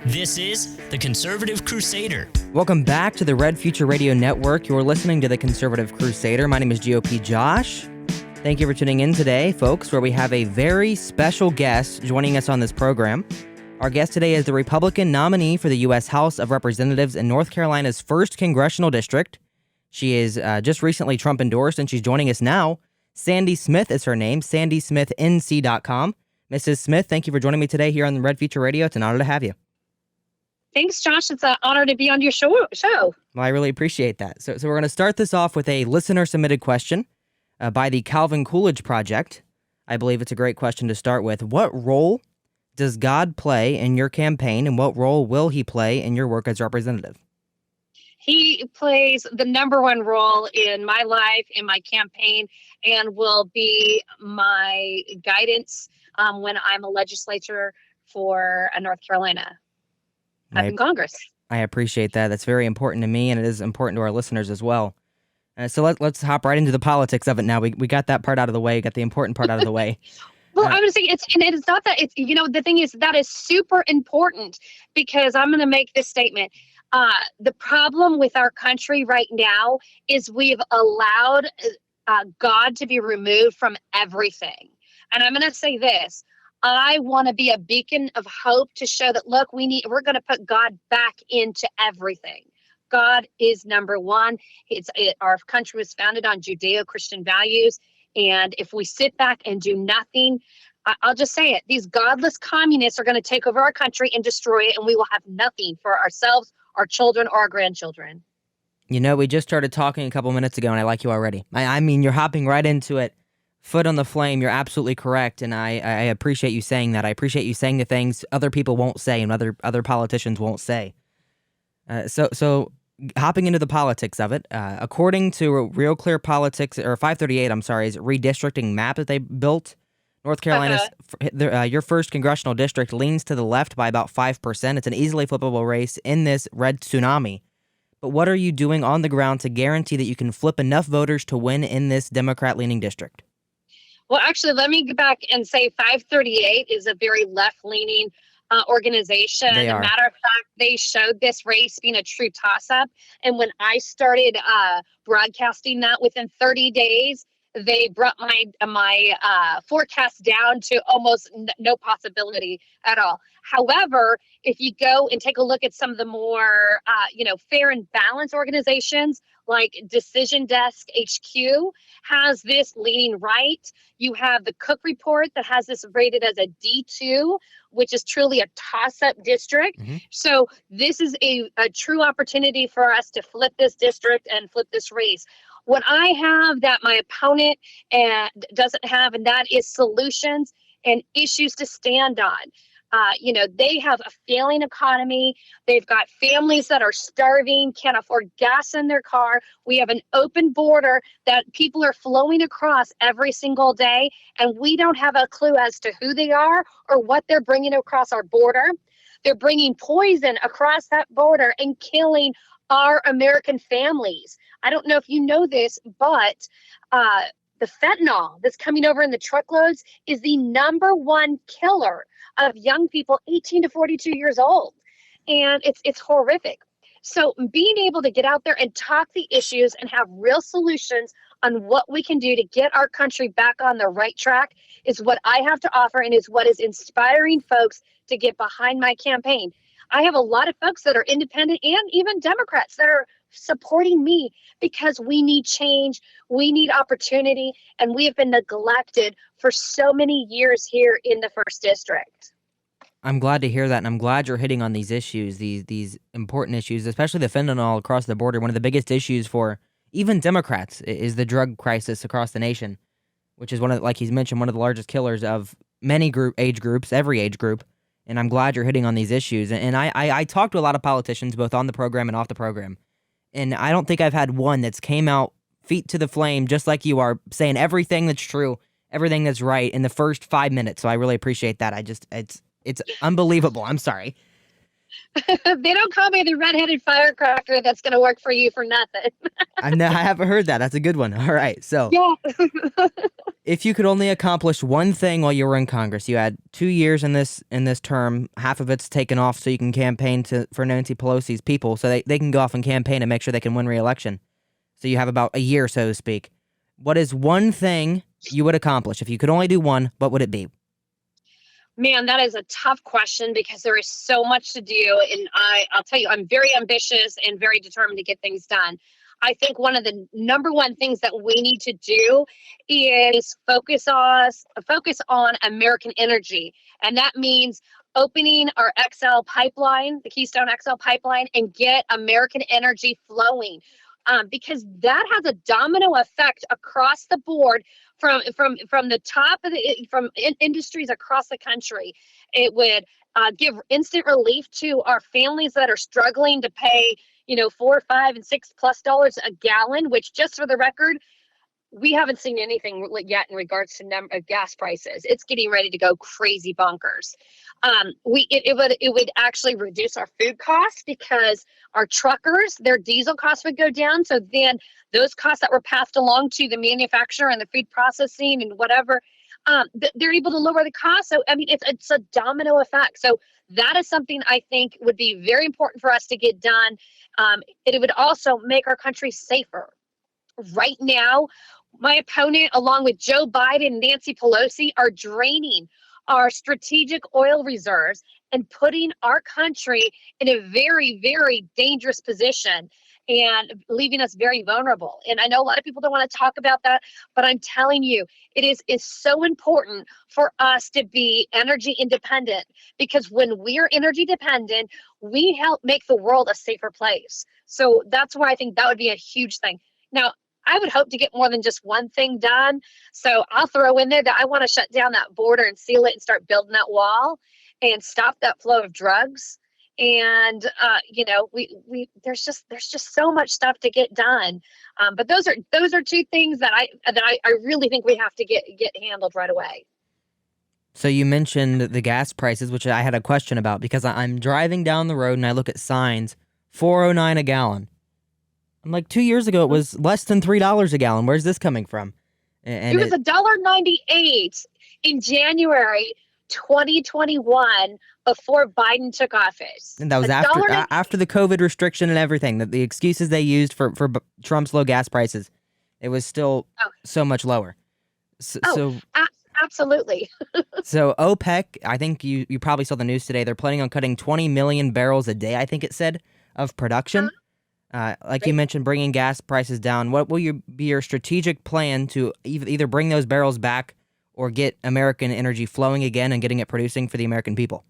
This is the Conservative Crusader. Welcome back to the Red Future Radio Network. You're listening to the Conservative Crusader. My name is GOP Josh. Thank you for tuning in today, folks, where we have a very special guest joining us on this program. Our guest today is the Republican nominee for the U.S. House of Representatives in North Carolina's 1st Congressional District. She is just recently Trump endorsed, and she's joining us now. Sandy Smith is her name, sandysmithnc.com. Mrs. Smith, thank you for joining me today here on the Red Future Radio. It's an honor to have you. Thanks, Josh. It's an honor to be on your show. Well, I really appreciate that. So we're going to start this off with a listener-submitted question by the Calvin Coolidge Project. I believe it's a great question to start with. What role does God play in your campaign, and what role will he play in your work as representative? He plays the number one role in my life, in my campaign, and will be my guidance when I'm a legislator for North Carolina. Up in Congress. I appreciate that. That's very important to me, and it is important to our listeners as well. So let's hop right into the politics of it now. We got that part out of the way, got the important part out of the way. Well, I would say it's not that it's, the thing is that is super important, because I'm going to make this statement. The problem with our country right now is we've allowed God to be removed from everything. And I'm going to say this. I want to be a beacon of hope to show that, look, we're going to put God back into everything. God is number one. Our country was founded on Judeo-Christian values. And if we sit back and do nothing, I'll just say it. These godless communists are going to take over our country and destroy it. And we will have nothing for ourselves, our children, or our grandchildren. You know, we just started talking a couple minutes ago, and I like you already. I mean, you're hopping right into it. Foot on the flame, you're absolutely correct, and I appreciate you saying that. I appreciate you saying the things other people won't say and other politicians won't say. So hopping into the politics of it, according to Real Clear Politics, or 538, is redistricting map that they built, North Carolina's, your 1st congressional district leans to the left by about 5%. It's an easily flippable race in this red tsunami. But what are you doing on the ground to guarantee that you can flip enough voters to win in this Democrat-leaning district? Well, actually, let me go back and say 538 is a very left-leaning organization. As a matter of fact, they showed this race being a true toss-up. And when I started broadcasting that, within 30 days, they brought my forecast down to almost no possibility at all. However, if you go and take a look at some of the more, fair and balanced organizations, like Decision Desk HQ has this leaning right. You have the Cook Report that has this rated as a D2, which is truly a toss-up district. Mm-hmm. So this is a true opportunity for us to flip this district and flip this race. What I have that my opponent doesn't have, and that is solutions and issues to stand on. They have a failing economy. They've got families that are starving, can't afford gas in their car. We have an open border that people are flowing across every single day, and we don't have a clue as to who they are or what they're bringing across our border. They're bringing poison across that border and killing our American families. I don't know if you know this, but the fentanyl that's coming over in the truckloads is the number one killer of young people 18 to 42 years old. And it's horrific. So being able to get out there and talk the issues and have real solutions on what we can do to get our country back on the right track is what I have to offer, and is what is inspiring folks to get behind my campaign. I have a lot of folks that are independent and even Democrats that are supporting me, because we need change, we need opportunity, and we have been neglected for so many years here in the 1st District. I'm glad to hear that, and I'm glad you're hitting on these issues, these important issues, especially the fentanyl across the border. One of the biggest issues for even Democrats is the drug crisis across the nation, which is like he's mentioned, one of the largest killers of many age groups, every age group. And I'm glad you're hitting on these issues. And I talk to a lot of politicians, both on the program and off the program. And I don't think I've had one that's came out feet to the flame, just like you are, saying everything that's true, everything that's right in the first 5 minutes. So I really appreciate that. It's unbelievable. I'm sorry. They don't call me the redheaded firecracker that's going to work for you for nothing. I haven't heard that. That's a good one. All right. So, Yeah. if you could only accomplish one thing while you were in Congress, you had 2 years in this term, half of it's taken off so you can campaign for Nancy Pelosi's people, so they can go off and campaign and make sure they can win re-election. So you have about a year, so to speak. What is one thing you would accomplish? If you could only do one, what would it be? Man, that is a tough question because there is so much to do. And I'll tell you, I'm very ambitious and very determined to get things done. I think one of the number one things that we need to do is focus on American energy. And that means opening our XL pipeline, the Keystone XL pipeline, and get American energy flowing. Because that has a domino effect across the board from the top of industries across the country. It would give instant relief to our families that are struggling to pay, $4, $5, and $6+ a gallon, which, just for the record, we haven't seen anything yet in regards to gas prices. It's getting ready to go crazy bonkers. It would actually reduce our food costs because our truckers, their diesel costs would go down. So then those costs that were passed along to the manufacturer and the food processing and whatever, they're able to lower the cost. So, I mean, it's a domino effect. So that is something I think would be very important for us to get done. It would also make our country safer. Right now, my opponent, along with Joe Biden and Nancy Pelosi, are draining our strategic oil reserves and putting our country in a very, very dangerous position and leaving us very vulnerable. And I know a lot of people don't want to talk about that, but I'm telling you, it's so important for us to be energy independent, because when we're energy dependent, we help make the world a safer place. So that's why I think that would be a huge thing. Now, I would hope to get more than just one thing done. So I'll throw in there that I want to shut down that border and seal it and start building that wall and stop that flow of drugs. And there's just so much stuff to get done. But those are two things that I really think we have to get handled right away. So you mentioned the gas prices, which I had a question about, because I'm driving down the road and I look at signs, $4.09 a gallon. I'm like, 2 years ago, it was less than $3 a gallon. Where's this coming from? And it was $1.98 in January 2021 before Biden took office. And that was after the COVID restriction and everything, the excuses they used for Trump's low gas prices. It was still so much lower. Absolutely. So OPEC, I think you probably saw the news today, they're planning on cutting 20 million barrels a day, I think it said, of production. You mentioned, bringing gas prices down. What will be your strategic plan to either bring those barrels back or get American energy flowing again and getting it producing for the American people?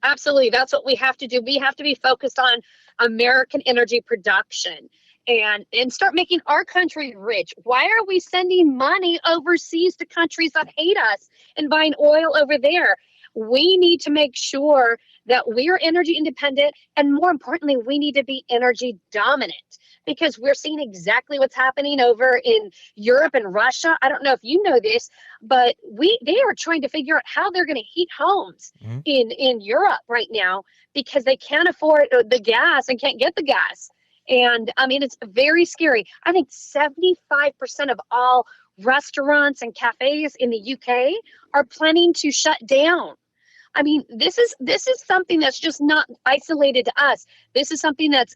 Absolutely. That's what we have to do. We have to be focused on American energy production and start making our country rich. Why are we sending money overseas to countries that hate us and buying oil over there? We need to make sure that we are energy independent, and more importantly, we need to be energy dominant, because we're seeing exactly what's happening over in Europe and Russia. I don't know if you know this, but they are trying to figure out how they're going to heat homes in Europe right now because they can't afford the gas and can't get the gas. And I mean, it's very scary. I think 75% of all restaurants and cafes in the UK are planning to shut down. I mean, this is something that's just not isolated to us. This is something that's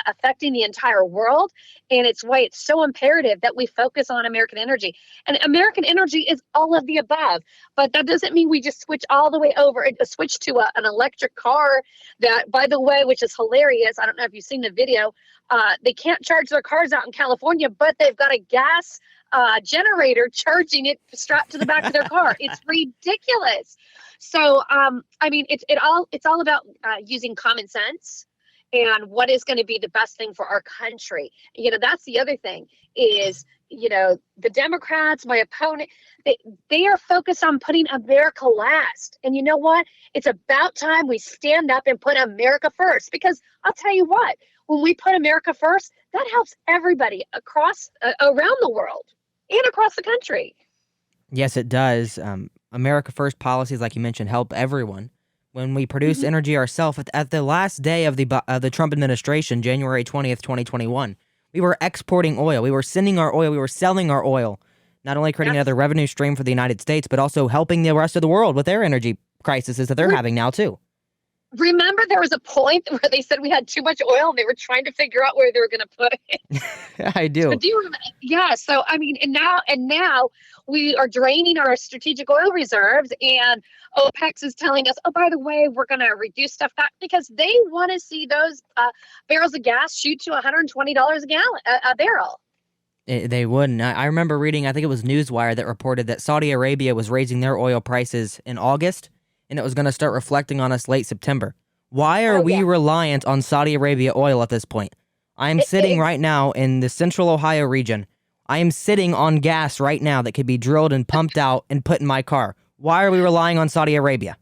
affecting the entire world, and it's why it's so imperative that we focus on American energy. And American energy is all of the above, but that doesn't mean we just switch all the way over and switch to an electric car. That, by the way, which is hilarious. I don't know if you've seen the video. They can't charge their cars out in California, but they've got a gas generator charging it strapped to the back of their car. It's ridiculous. So, I mean, it's all about using common sense and what is going to be the best thing for our country. That's the other thing is, the Democrats, my opponent, they are focused on putting America last. And you know what? It's about time we stand up and put America first, because I'll tell you what, when we put America first, that helps everybody around the world and across the country. Yes, it does. America First policies, like you mentioned, help everyone. when we produce energy ourselves. At the last day of the Trump administration, January 20th, 2021, we were exporting oil. We were sending our oil. We were selling our oil, not only creating another revenue stream for the United States, but also helping the rest of the world with their energy crises that they're having now too. Remember, there was a point where they said we had too much oil and they were trying to figure out where they were going to put it. I do. So do you remember? Yeah. So, I mean, and now we are draining our strategic oil reserves, and OPEC is telling us, oh, by the way, we're going to reduce stuff back because they want to see those barrels of gas shoot to $120 a barrel. They wouldn't. I remember reading, I think it was Newswire that reported that Saudi Arabia was raising their oil prices in August, and it was going to start reflecting on us late September. Why are we reliant on Saudi Arabia oil at this point? I am sitting right now in the central Ohio region. I am sitting on gas right now that could be drilled and pumped out and put in my car. Why are we relying on Saudi Arabia?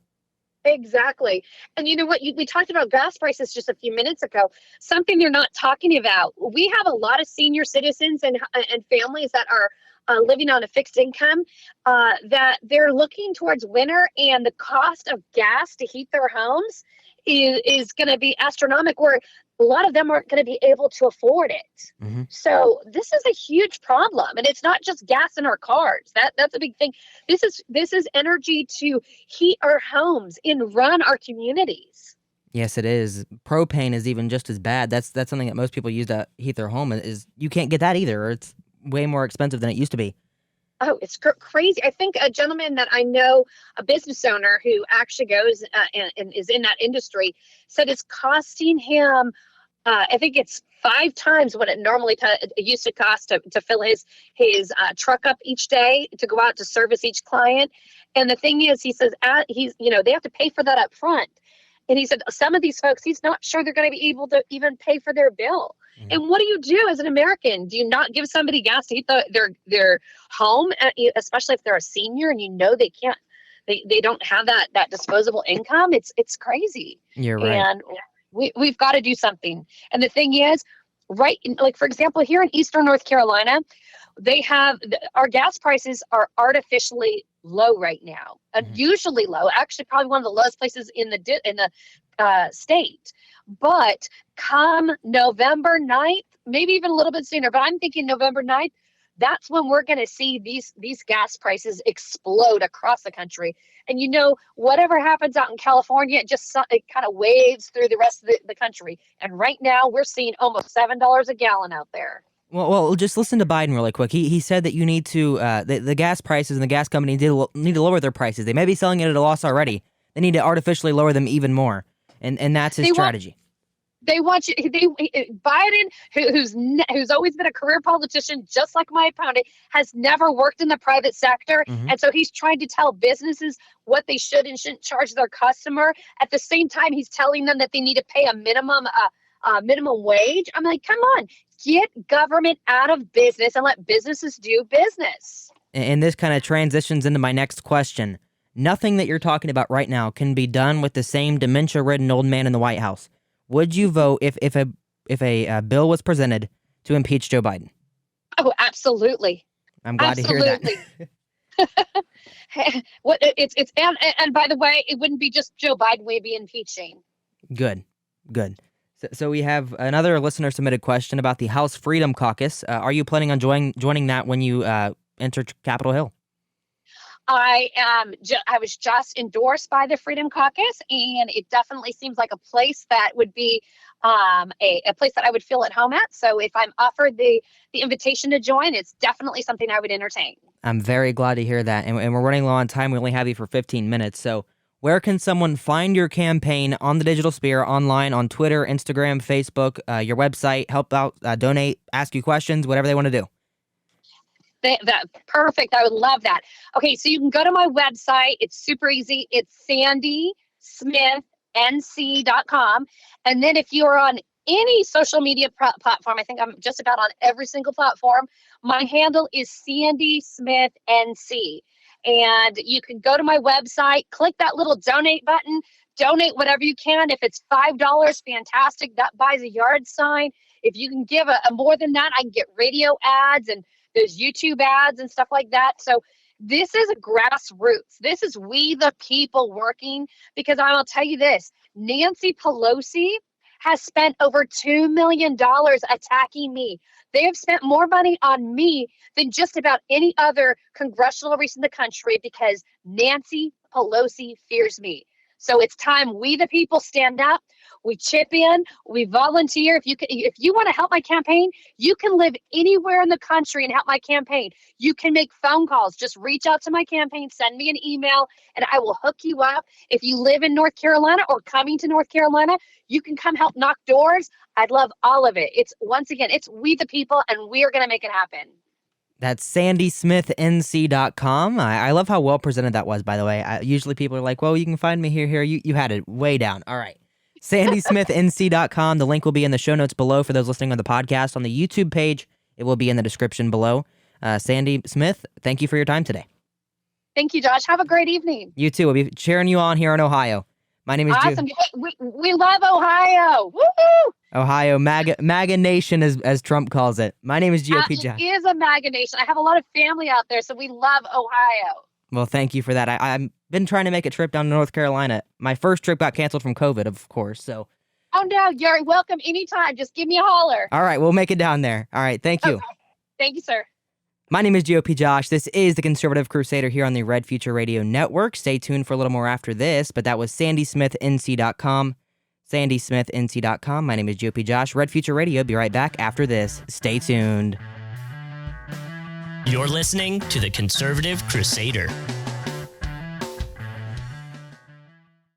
Exactly. And you know what? We talked about gas prices just a few minutes ago. Something they're not talking about. We have a lot of senior citizens and families that are living on a fixed income that they're looking towards winter, and the cost of gas to heat their homes is going to be astronomical, where a lot of them aren't going to be able to afford it. Mm-hmm. So this is a huge problem, and it's not just gas in our cars. That's a big thing. This is energy to heat our homes and run our communities. Yes, it is. Propane is even just as bad. That's something that most people use to heat their home. Is you can't get that either. It's way more expensive than it used to be. Oh, it's crazy. I think a gentleman that I know, a business owner who actually goes and is in that industry, said it's costing him, I think it's 5 times what it normally used to cost to fill his truck up each day to go out to service each client. And the thing is, he says, they have to pay for that up front. And he said, some of these folks, he's not sure they're going to be able to even pay for their bill. Mm-hmm. And what do you do as an American? Do you not give somebody gas to heat their home, especially if they're a senior and they can't, they don't have that disposable income? It's crazy. You're right. And we've got to do something. And the thing is, like, for example, here in Eastern North Carolina, they have our gas prices are artificially low right now, unusually low, actually probably one of the lowest places in the state. But come November 9th, maybe even a little bit sooner, but I'm thinking November 9th, that's when we're going to see these gas prices explode across the country. And whatever happens out in California, it kind of waves through the rest of the country. And right now we're seeing almost $7 a gallon out there. Well, just listen to Biden really quick. He said that you need to the gas prices and the gas company need to lower their prices. They may be selling it at a loss already. They need to artificially lower them even more, and that's his strategy. They want you. Biden, who's always been a career politician, just like my opponent, has never worked in the private sector, and so he's trying to tell businesses what they should and shouldn't charge their customer. At the same time, he's telling them that they need to pay a minimum wage. I'm like, come on. Get government out of business and let businesses do business. And this kind of transitions into my next question. Nothing that you're talking about right now can be done with the same dementia-ridden old man in the White House. Would you vote if a bill was presented to impeach Joe Biden? Oh, absolutely. I'm glad to hear that. And by the way, it wouldn't be just Joe Biden we'd be impeaching. Good. So we have another listener submitted question about the House Freedom Caucus. Are you planning on joining that when you enter Capitol Hill? I was just endorsed by the Freedom Caucus, and it definitely seems like a place that would be a place that I would feel at home at. So if I'm offered the invitation to join, it's definitely something I would entertain. I'm very glad to hear that. And we're running low on time. We only have you for 15 minutes. So where can someone find your campaign on the digital sphere, online, on Twitter, Instagram, Facebook, your website, help out, donate, ask you questions, whatever they want to do? That perfect. I would love that. Okay, so you can go to my website. It's super easy. It's sandysmithnc.com. And then if you're on any social media platform, I think I'm just about on every single platform, my handle is Sandy Smith NC. And you can go to my website, click that little donate button, donate whatever you can. If it's $5, fantastic. That buys a yard sign. If you can give a more than that, I can get radio ads and there's YouTube ads and stuff like that. So This is grassroots. This is we the people working, because I will tell you this, Nancy Pelosi has spent over $2 million attacking me. They have spent more money on me than just about any other congressional race in the country, because Nancy Pelosi fears me. So it's time we the people stand up, we chip in, we volunteer. If you want to help my campaign, you can live anywhere in the country and help my campaign. You can make phone calls. Just reach out to my campaign, send me an email, and I will hook you up. If you live in North Carolina or coming to North Carolina, you can come help knock doors. I'd love all of it. It's we the people, and we are going to make it happen. That's sandysmithnc.com. I love how well presented that was, by the way. Usually people are like, well, you can find me here. You had it way down. All right. sandysmithnc.com. The link will be in the show notes below for those listening on the podcast. On the YouTube page, it will be in the description below. Sandy Smith, thank you for your time today. Thank you, Josh. Have a great evening. You too. We'll be cheering you on here in Ohio. My name is awesome. We love Ohio. Woo-hoo! Ohio, MAGA Nation, as Trump calls it. My name is GOP Josh. It is a MAGA Nation. I have a lot of family out there, so we love Ohio. Well, thank you for that. I've been trying to make a trip down to North Carolina. My first trip got canceled from COVID, of course, so. Oh, no, you're welcome anytime. Just give me a holler. All right, we'll make it down there. All right, thank you. Okay. Thank you, sir. My name is GOP Josh. This is the Conservative Crusader here on the Red Future Radio Network. Stay tuned for a little more after this, but that was sandysmithnc.com. sandysmithnc.com. My name is GOP Josh. Red Future Radio. Be right back after this. Stay tuned. You're listening to the Conservative Crusader.